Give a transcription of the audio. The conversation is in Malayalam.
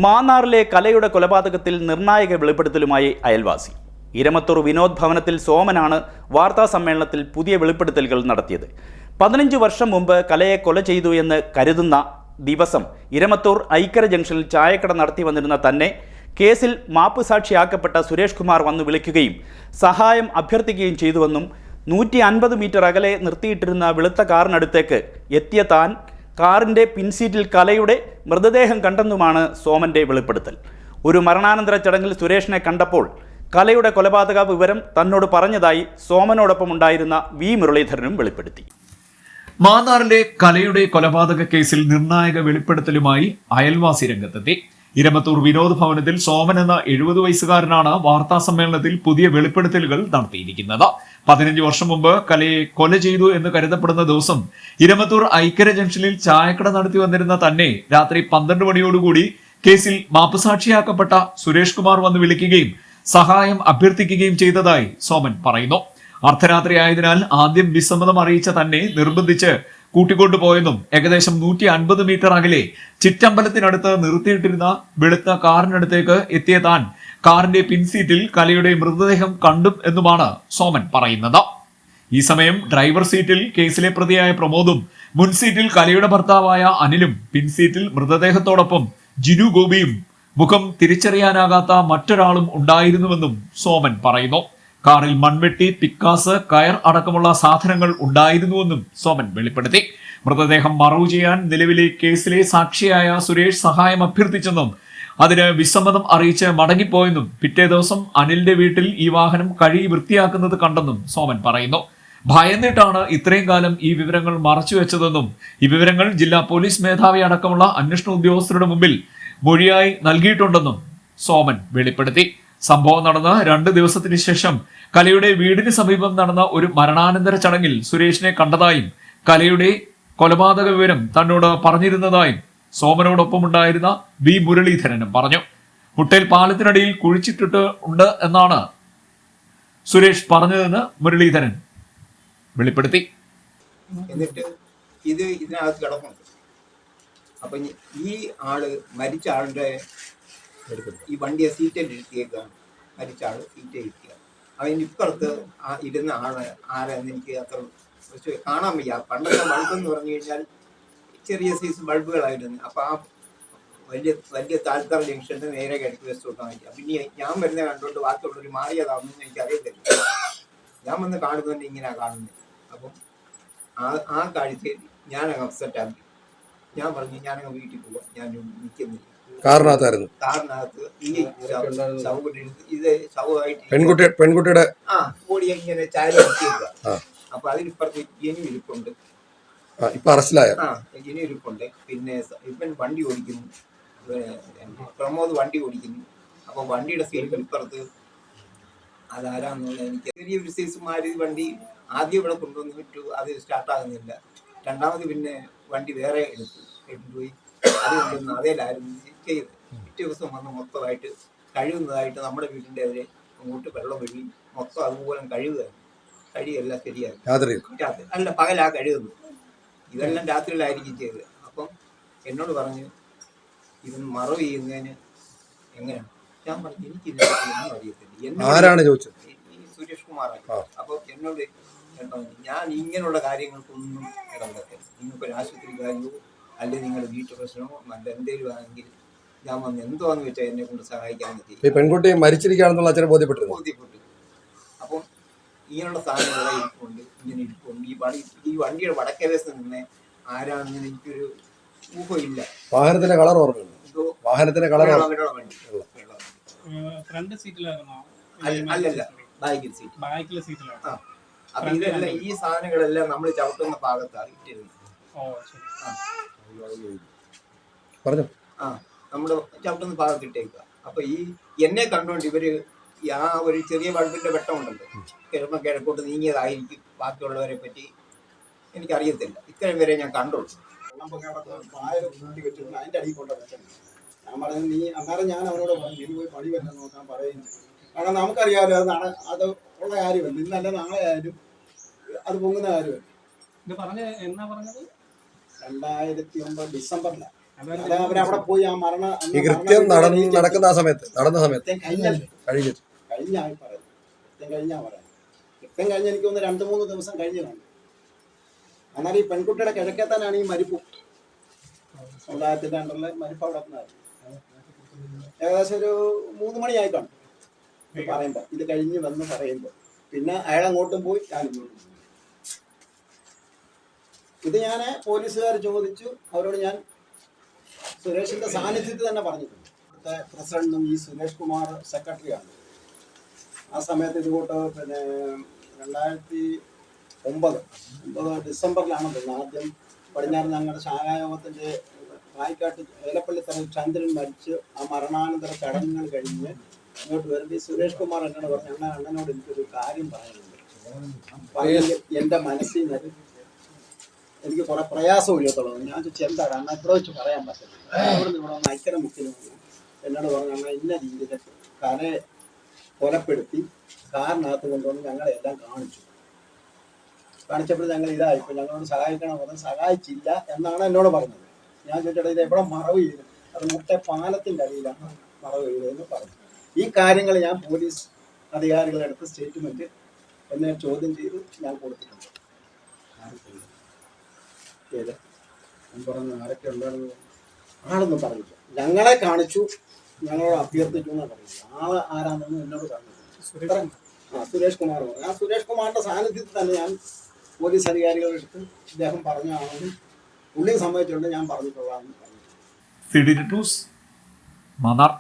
മാന്നാറിലെ കലയുടെ കൊലപാതകത്തിൽ നിർണായക വെളിപ്പെടുത്തലുമായി അയൽവാസി. ഇരമത്തൂർ വിനോദ് ഭവനത്തിൽ സോമനാണ് വാർത്താ സമ്മേളനത്തിൽ പുതിയ വെളിപ്പെടുത്തലുകൾ നടത്തിയത്. 15 വർഷം മുമ്പ് കലയെ കൊല ചെയ്തു എന്ന് കരുതുന്ന ദിവസം ഇരമത്തൂർ ഐക്കര ജംഗ്ഷനിൽ ചായക്കട നടത്തി വന്നിരുന്ന തന്നെ കേസിൽ മാപ്പുസാക്ഷിയാക്കപ്പെട്ട സുരേഷ് കുമാർ വന്നു വിളിക്കുകയും സഹായം അഭ്യർത്ഥിക്കുകയും ചെയ്തുവെന്നും 150 മീറ്റർ അകലെ നിർത്തിയിട്ടിരുന്ന വെളുത്ത കാറിനടുത്തേക്ക് എത്തിയ താൻ കാറിൻ്റെ പിൻസീറ്റിൽ കലയുടെ മൃതദേഹം കണ്ടെന്നുമാണ് സോമൻ്റെ വെളിപ്പെടുത്തൽ. ഒരു മരണാനന്തര ചടങ്ങിൽ സുരേഷിനെ കണ്ടപ്പോൾ കലയുടെ കൊലപാതക വിവരം തന്നോട് പറഞ്ഞതായി സോമനോടൊപ്പം ഉണ്ടായിരുന്ന വി മുരളീധരനും വെളിപ്പെടുത്തി. മാന്നാറിലെ കലയുടെ കൊലപാതക കേസിൽ നിർണായക വെളിപ്പെടുത്തലുമായി അയൽവാസി രംഗത്തെത്തി. ഇരമത്തൂർ വിനോദ് ഭവനത്തിൽ സോമൻ എന്ന 70 വയസ്സുകാരനാണ് വാർത്താ സമ്മേളനത്തിൽ പുതിയ വെളിപ്പെടുത്തലുകൾ നടത്തിയിരിക്കുന്നത്. 15 വർഷം മുമ്പ് കലയെ കൊല ചെയ്തു എന്ന് കരുതപ്പെടുന്ന ദിവസം ഇരമത്തൂർ ഐക്കര ജംഗ്ഷനിൽ ചായക്കട നടത്തി വന്നിരുന്ന തന്നെ രാത്രി 12 മണിയോടുകൂടി കേസിൽ മാപ്പുസാക്ഷിയാക്കപ്പെട്ട സുരേഷ് കുമാർ വന്ന് വിളിക്കുകയും സഹായം അഭ്യർത്ഥിക്കുകയും ചെയ്തതായി സോമൻ പറയുന്നു. അർദ്ധരാത്രിയായതിനാൽ ആദ്യം വിസമ്മതം അറിയിച്ച തന്നെ നിർബന്ധിച്ച് കൂട്ടിക്കൊണ്ടുപോയെന്നും ഏകദേശം 150 മീറ്റർ അകലെ ചിറ്റമ്പലത്തിനടുത്ത് നിർത്തിയിട്ടിരുന്ന വെളുത്ത കാറിനടുത്തേക്ക് എത്തിയ താൻ കാറിന്റെ പിൻസീറ്റിൽ കലയുടെ മൃതദേഹം കണ്ടു എന്നുമാണ് സോമൻ പറയുന്നത്. ഈ സമയം ഡ്രൈവർ സീറ്റിൽ കേസിലെ പ്രതിയായ പ്രമോദും മുൻസീറ്റിൽ കലയുടെ ഭർത്താവായ അനിലും പിൻസീറ്റിൽ മൃതദേഹത്തോടൊപ്പം ജിനു ഗോപിയും മുഖം തിരിച്ചറിയാനാകാത്ത മറ്റൊരാളും ഉണ്ടായിരുന്നുവെന്നും സോമൻ പറയുന്നു. കാറിൽ മൺവെട്ടി, പിക്കാസ്, കയർ അടക്കമുള്ള സാധനങ്ങൾ ഉണ്ടായിരുന്നുവെന്നും സോമൻ വെളിപ്പെടുത്തി. മൃതദേഹം മറവു ചെയ്യാൻ നിലവിലെ കേസിലെ സാക്ഷിയായ സുരേഷ് സഹായം അഭ്യർത്ഥിച്ചെന്നും അതിന് വിസമ്മതം അറിയിച്ച് മടങ്ങിപ്പോയെന്നും പിറ്റേ ദിവസം അനിലിന്റെ വീട്ടിൽ ഈ വാഹനം കഴുകി വൃത്തിയാക്കുന്നത് കണ്ടെന്നും സോമൻ പറയുന്നു. ഭയന്നിട്ടാണ് ഇത്രയും കാലം ഈ വിവരങ്ങൾ മറച്ചുവെച്ചതെന്നും ഈ വിവരങ്ങൾ ജില്ലാ പോലീസ് മേധാവി അടക്കമുള്ള അന്വേഷണ ഉദ്യോഗസ്ഥരുടെ മുമ്പിൽ മൊഴിയായി നൽകിയിട്ടുണ്ടെന്നും സോമൻ വെളിപ്പെടുത്തി. സംഭവം നടന്ന 2 ദിവസത്തിന് ശേഷം കലയുടെ വീടിന് സമീപം നടന്ന ഒരു മരണാനന്തര ചടങ്ങിൽ സുരേഷിനെ കണ്ടതായും കലയുടെ കൊലപാതക വിവരം തന്നോട് പറഞ്ഞിരുന്നതായും സോമനോടൊപ്പം ഉണ്ടായിരുന്ന വി മുരളീധരനും പറഞ്ഞു. മുട്ടേൽ പാലത്തിനടിയിൽ കുഴിച്ചിട്ടിട്ട് ഉണ്ട് എന്നാണ് സുരേഷ് പറഞ്ഞതെന്ന് മുരളീധരൻ വെളിപ്പെടുത്തി. എന്നിട്ട് ഇതിനകത്ത് കിടപ്പുണ്ട്. അപ്പൊ ഈ ആള് മരിച്ച ആളുടെ ഈ വണ്ടിയെ സീറ്റിൽ ഇരുത്തിയേക്കാണ്. മരിച്ച ആള് സീറ്റിൽ ഇരുത്തിയ അതിന് ഇപ്പുറത്ത് ഇരുന്ന ആള് ആരാന്ന് എനിക്ക് അത്ര കാണാൻ വയ്യ. പണ്ടത്തെ ബൾബ് എന്ന് പറഞ്ഞു കഴിഞ്ഞാൽ ചെറിയ സൈസ് ബൾബുകളായിരുന്നു. അപ്പൊ ആ വലിയ താൽക്കാർ ജംഗ്ഷന്റെ നേരെ കിടക്ക് വെച്ചോട്ടാൻ പറ്റുക. പിന്നെ ഞാൻ വരുന്ന കണ്ടുകൊണ്ട് ബാക്കിയുള്ളവർ മാറിയതാണെന്ന് എനിക്ക് അറിയത്തില്ല. ഞാൻ വന്ന് കാണുന്നതുകൊണ്ട് ഇങ്ങനെ കാണുന്നത്. അപ്പം ആ കാഴ്ചയിൽ ഞാനങ്ങ് അപ്സെറ്റ് ആക്കി. ഞാൻ പറഞ്ഞു ഞാനങ്ങ് വീട്ടിൽ പോവാം, ഞാൻ നിൽക്കുന്നില്ല. കാറിനകത്ത് ഈ ഇത് ശവമായിട്ട് പെൺകുട്ടിയുടെ ബോഡി ഇങ്ങനെ ചായ വെക്കുക. അപ്പൊ അതിനിപ്പുറത്ത് ഇനി ഇരിപ്പുണ്ട്. ഇനി ഇരിപ്പുണ്ട്. പിന്നെ ഇവൻ വണ്ടി ഓടിക്കുന്നു, പ്രമോദ് വണ്ടി ഓടിക്കുന്നു. അപ്പൊ വണ്ടിയുടെ സീറ്റിൽ ഇപ്പുറത്ത് അതാരാന്നുള്ള എനിക്ക് ചെറിയൊരു സൈസ് മാരുതി വണ്ടി ആദ്യം ഇവിടെ കൊണ്ടുവന്ന് വിട്ടു. അത് സ്റ്റാർട്ടാകുന്നില്ല. രണ്ടാമത് പിന്നെ വണ്ടി വേറെ എടുത്തു പോയി. അത് കൊണ്ടുവന്ന് അതേലായിരുന്നു ചെയ്ത്. പിറ്റേ ദിവസം വന്ന് മൊത്തമായിട്ട് കഴുകുന്നതായിട്ട് നമ്മുടെ വീടിൻ്റെ അവരെ അങ്ങോട്ട് വെള്ളം ഒഴുകി മൊത്തം അതുപോലെ കഴിയെല്ലാം ശരിയായി. അല്ല, പകലാ കഴുകുന്നു. ഇതെല്ലാം രാത്രിയിലായിരിക്കും ചെയ്തത്. അപ്പം എന്നോട് പറഞ്ഞു ഇത് മറവ് ചെയ്യുന്നതിന് എങ്ങനെയാണ്. ഞാൻ പറഞ്ഞു എനിക്കില്ല, ഒന്നും അറിയത്തില്ല. ഈ സുരേഷ് കുമാറാണ്. അപ്പൊ എന്നോട് ഞാൻ ഇങ്ങനെയുള്ള കാര്യങ്ങൾക്കൊന്നും ഇടപെടത്തില്ല. നിങ്ങൾക്കൊരു ആശുപത്രി കാര്യമോ അല്ലെങ്കിൽ നിങ്ങളുടെ വീട്ടു പ്രശ്നമോ നല്ല എന്തെങ്കിലും ആണെങ്കിൽ ഞാൻ വന്ന് എന്തോന്ന് വെച്ചാൽ എന്നെ കൊണ്ട് സഹായിക്കാമെന്ന് ചെയ്യും. പെൺകുട്ടി മരിച്ചിരിക്കുകയാണെന്നുള്ള അച്ഛനെ ബോധ്യപ്പെട്ടു. അപ്പം ഇങ്ങനെയുള്ള സാധനങ്ങളെ ഇരിപ്പുണ്ട്, ഇങ്ങനെ ഇരിപ്പുണ്ട്. ഈ വണ്ടിയുടെ വടക്കേവശത്ത് നിന്ന് ആരാണെന്ന് എനിക്കൊരു ഊഹമില്ല. വാഹനത്തിന്റെ കളർ ഓർമ്മയുണ്ട്. വാഹനത്തിന്റെ കളർ അല്ലല്ല, ബാക്കിലെ സീറ്റിലാണ്. അപ്പൊ ഇതെല്ലാം ഈ സാധനങ്ങളെല്ലാം നമ്മൾ ചവിട്ടുന്ന ഭാഗത്താണ് ഇട്ടിരുന്നത്. നമ്മുടെ ചവിട്ടുന്ന ഭാഗത്ത് ഇട്ടേക്കുക. അപ്പൊ ഈ എന്നെ കണ്ടുകൊണ്ട് ഇവര് ആ ഒരു ചെറിയ ബൾബിന്റെ വെട്ടമുണ്ടല്ലോ, കിഴമ കിഴക്കോട്ട് നീങ്ങിയതായിരിക്കും. ബാക്കിയുള്ളവരെ പറ്റി എനിക്കറിയത്തില്ല. ഇത്രയും വരെ ഞാൻ കണ്ടുള്ളൂ. അതിന്റെ അടിയിൽ കൊണ്ട ഞാൻ പറഞ്ഞു നീ അന്നേരം ഞാൻ അവരോട് പറഞ്ഞു നീ പോയി പണി വരാൻ നോക്കാൻ പറയുന്നു. കാരണം നമുക്കറിയാമല്ലോ അത് ഉള്ള കാര്യമല്ല. ഇന്നല്ല നാളെ ആയാലും അത് പൊങ്ങുന്ന കാര്യമല്ല. 2009 ഡിസംബറിലാണ്. അത് അവരവിടെ പോയി ആ ഈ കൃത്യം നടക്കുന്ന ആ സമയത്ത് കഴിഞ്ഞല്ലേ കഴിഞ്ഞു കഴിഞ്ഞായി പറയുന്നത് കഴിഞ്ഞാ പറയാം കൃത്യം കഴിഞ്ഞ് എനിക്ക് ഒന്ന് 2-3 ദിവസം കഴിഞ്ഞ് കണ്ടു. എന്നാൽ ഈ പെൺകുട്ടിയുടെ കിഴക്കേത്താനാണ് ഈ മരിപ്പ്. സമുദായത്തിന്റെ അണ്ടറിലെ മരിപ്പ് അവിടെ ഏകദേശം ഒരു 3 മണിയായി കാണും പറയുമ്പോ, ഇത് കഴിഞ്ഞ് വന്ന് പറയുമ്പോ. പിന്നെ അയാൾ അങ്ങോട്ടും പോയി, ഞാൻ ഇങ്ങോട്ടും പോയി. ഇത് ഞാൻ പോലീസുകാർ ചോദിച്ചു, അവരോട് ഞാൻ സുരേഷിന്റെ സാന്നിധ്യത്തിൽ തന്നെ പറഞ്ഞിട്ടുണ്ട്. ഇവിടുത്തെ പ്രസിഡന്റും ഈ സുരേഷ് കുമാർ സെക്രട്ടറിയാണ്. ആ സമയത്ത് ഇതുകൂട്ട് പിന്നെ 2009 ഡിസംബറിലാണ് ആദ്യം പടിഞ്ഞാറ് ഞങ്ങളുടെ ശാഖായോഗത്തിന്റെ പായിക്കാട്ട് ഏലപ്പള്ളിത്തറ ചന്ദ്രൻ മരിച്ച് ആ മരണാനന്തര ചടങ്ങുകൾ കഴിഞ്ഞ് ഇങ്ങോട്ട് വരുമ്പോൾ ഈ സുരേഷ് കുമാർ എന്നോട് പറഞ്ഞു, അണ്ണനോട് എനിക്കൊരു കാര്യം പറയാനുണ്ട്. എൻ്റെ മനസ്സിൽ നിന്ന് എനിക്ക് കുറെ പ്രയാസം ഒഴിയത്തുള്ളൂ. ഞാൻ ചോദിച്ചു എന്താണ് അണ്ണ ഇവിടെ വെച്ച് പറയാൻ പറ്റില്ല. ഇവിടെ നിന്ന് ഇവിടെ ഒന്ന് ഐക്യര മുക്കിൽ എന്നോട് പറഞ്ഞു, അണ്ണ ഇന്ന രീതിയിൽ കലയെ കൊലപ്പെടുത്തി കാറിനകത്ത് കൊണ്ടുവന്ന് ഞങ്ങളെല്ലാം കാണിച്ചപ്പോൾ ഞങ്ങൾ ഇതായിപ്പോൾ ഞങ്ങളോട് സഹായിക്കണം പറഞ്ഞ് സഹായിച്ചില്ല എന്നാണ് എന്നോട് പറഞ്ഞത്. ഞാൻ ചോദിച്ചിട്ട് ഇത് എവിടെ മറവ് ചെയ്തു? അത് മുട്ട പാലത്തിൻ്റെ അടിയിലാണ് മറവ് ചെയ്തതെന്ന് പറഞ്ഞു. ഈ കാര്യങ്ങൾ ഞാൻ പോലീസ് അധികാരികളുടെ അടുത്ത് സ്റ്റേറ്റ്മെന്റ് എന്നെ ചോദ്യം ചെയ്ത് ഞാൻ കൊടുത്തിട്ടുണ്ട്. ഞാൻ പറഞ്ഞു ആരൊക്കെ ഉണ്ടായിരുന്നു ആളൊന്നും പറഞ്ഞില്ല. ഞങ്ങളെ കാണിച്ചു, ഞങ്ങളോട് അഭ്യർത്ഥിച്ചു എന്നാണ് പറയുന്നത്. ആള് ആരാണെന്ന് എന്നോട് പറഞ്ഞു. സുരേഷ് കുമാർ പറഞ്ഞു. ആ സുരേഷ് കുമാറിന്റെ സാന്നിധ്യത്തിൽ തന്നെ ഞാൻ പോലീസ് അധികാരികളുടെ അടുത്ത് ഇദ്ദേഹം പറഞ്ഞാണെന്നും പുള്ളിയെ സംബന്ധിച്ചുകൊണ്ട് ഞാൻ പറഞ്ഞിട്ടുള്ളതാണെന്ന് പറഞ്ഞു. CD news, Mannar.